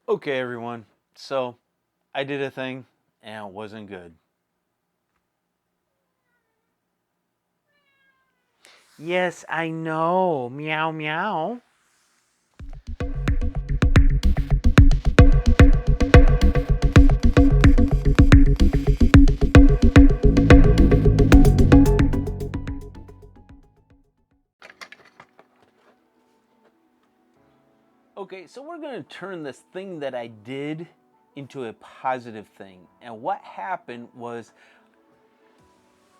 Okay, everyone, so I did a thing and it wasn't good. Yes, I know. Meow meow. Okay, so we're going to turn this thing that I did into a positive thing. And what happened was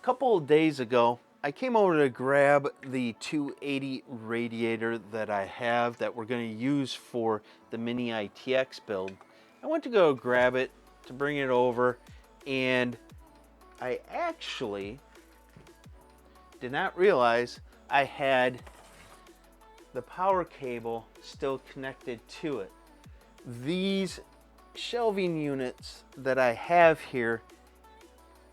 a couple of days ago, I came over to grab the 280 radiator that I have that we're going to use for the mini ITX build. I went to go grab it to bring it over, and I actually did not realize I had the power cable still connected to it. These shelving units that I have here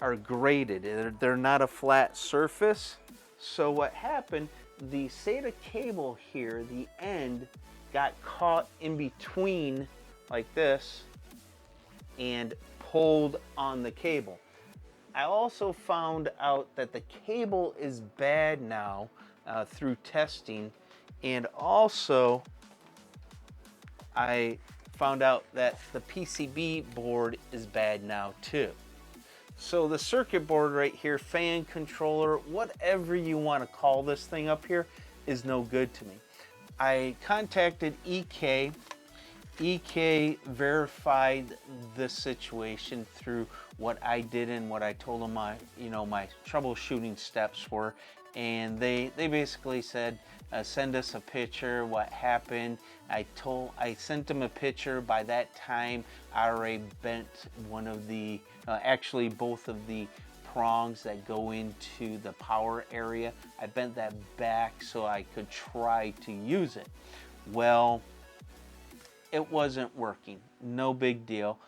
are graded. They're not a flat surface. So what happened, the SATA cable here, the end, got caught in between like this and pulled on the cable. I also found out that the cable is bad now through testing, and also I found out that the PCB board is bad now too. So the circuit board right here, fan controller, whatever you want to call this thing up here, is no good to me. I contacted EK. EK verified the situation through what I did and what I told them my troubleshooting steps were, and they basically said, send us a picture what happened. I sent them a picture. By that time I already bent one of the actually both of the prongs that go into the power area. I bent that back so I could try to use it. Well, it wasn't working. No big deal.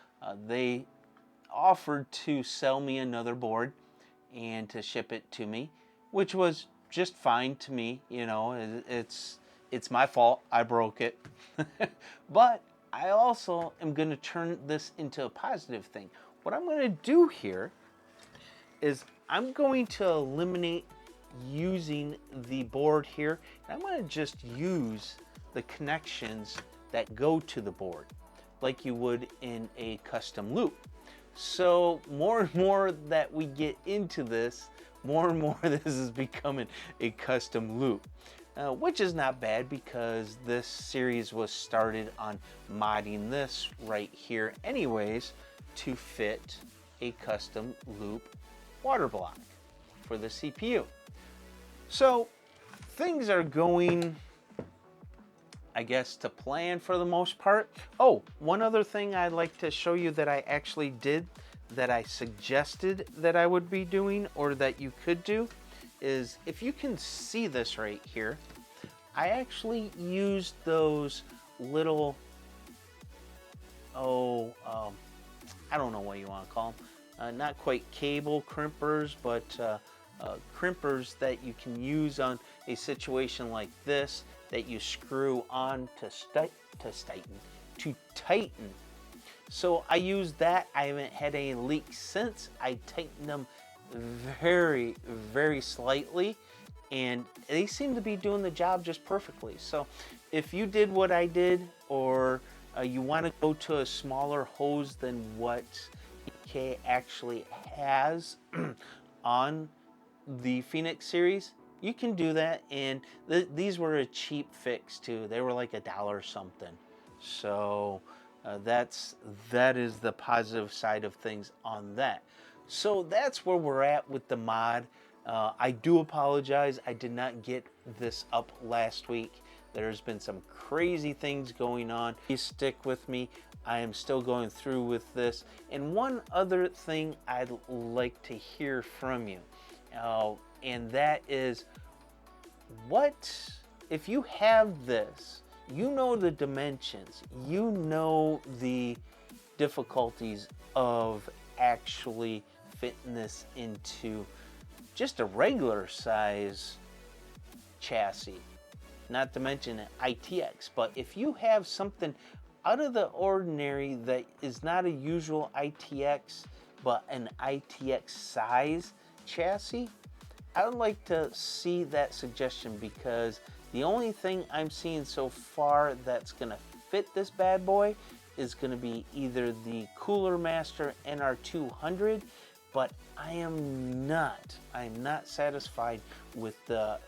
They offered to sell me another board and to ship it to me, which was just fine to me. You know, it's my fault. I broke it. But I also am going to turn this into a positive thing. What I'm going to do here is I'm going to eliminate using the board here. And I'm going to just use the connections that go to the board like you would in a custom loop. So more and more that we get into this, more and more this is becoming a custom loop, which is not bad because this series was started on modding this right here anyways to fit a custom loop water block for the CPU. So things are going, I guess, to plan for the most part. Oh, one other thing I'd like to show you that I actually did, that I suggested that I would be doing, or that you could do, is if you can see this right here, I actually used those little, I don't know what you want to call them, not quite cable crimpers, but crimpers that you can use on a situation like this, that you screw on to tighten. So I used that. I haven't had any leaks since. I tightened them very, very slightly, and they seem to be doing the job just perfectly. So if you did what I did, or you want to go to a smaller hose than what EK actually has on the Phoenix series, you can do that. And these were a cheap fix too. They were like $1 something. So that is the positive side of things on that. So that's where we're at with the mod. I do apologize, I did not get this up last week. There's been some crazy things going on. Please stick with me. I am still going through with this. And one other thing I'd like to hear from you, and that is, what if you have this, you know the dimensions, you know the difficulties of actually fitting this into just a regular size chassis, not to mention an ITX. But if you have something out of the ordinary that is not a usual ITX, but an ITX size chassis, I would like to see that suggestion, because the only thing I'm seeing so far that's going to fit this bad boy is going to be either the Cooler Master NR200, but I'm not satisfied with the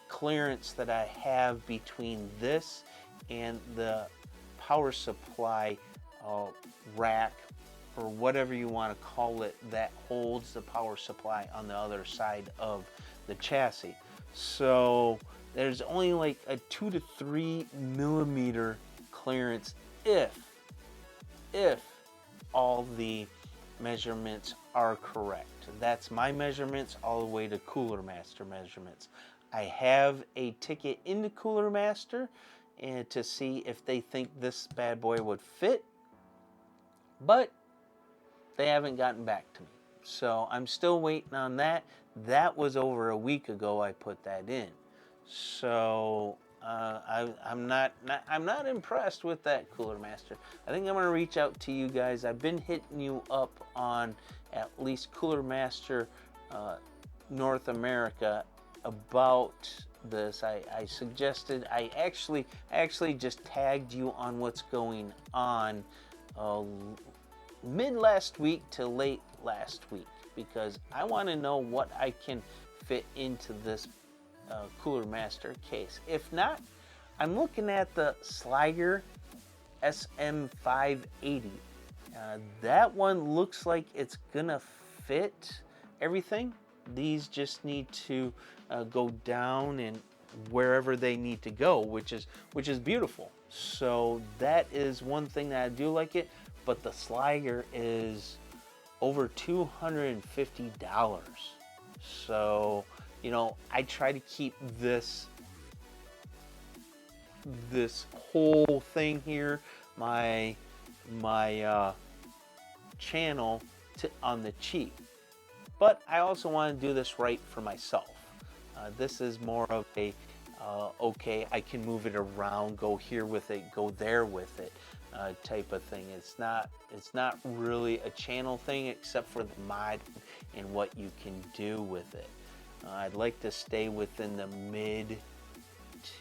clearance that I have between this and the power supply rack, or whatever you want to call it, that holds the power supply on the other side of the chassis. So there's only like a 2 to 3 millimeter clearance if all the measurements are correct. That's my measurements all the way to Cooler Master measurements. I have a ticket into Cooler Master and to see if they think this bad boy would fit, but they haven't gotten back to me. So I'm still waiting on that. That was over a week ago I put that in. So I'm not impressed with that Cooler Master. I think I'm gonna reach out to you guys. I've been hitting you up on at least Cooler Master North America about this. I suggested, I actually just tagged you on what's going on mid last week to late last week, because I want to know what I can fit into this Cooler Master case. If not, I'm looking at the Sliger SM580. That one looks like it's gonna fit everything. These just need to go down and wherever they need to go, which is beautiful. So that is one thing that I do like it. But the Sliger is over $250. So, you know, I try to keep this whole thing here, my channel, on the cheap. But I also want to do this right for myself. This is more of a okay, I can move it around, go here with it, go there with it type of thing. It's not really a channel thing, except for the mod and what you can do with it. I'd like to stay within the mid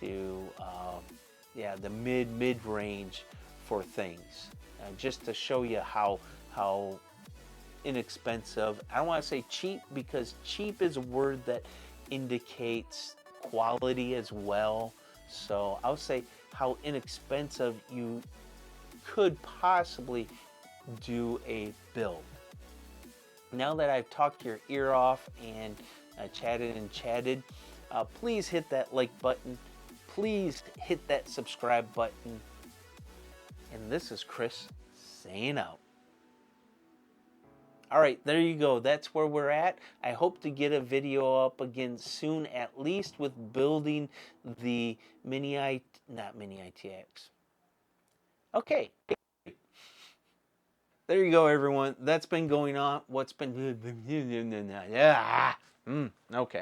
to the mid range for things, just to show you how inexpensive. I don't want to say cheap, because cheap is a word that indicates quality as well. So I'll say how inexpensive you could possibly do a build. Now that I've talked your ear off and chatted, please hit that like button. Please hit that subscribe button. And this is Chris saying out. All right, there you go. That's where we're at. I hope to get a video up again soon, at least with building the not mini ITX. Okay. There you go, everyone. That's been going on. What's been okay.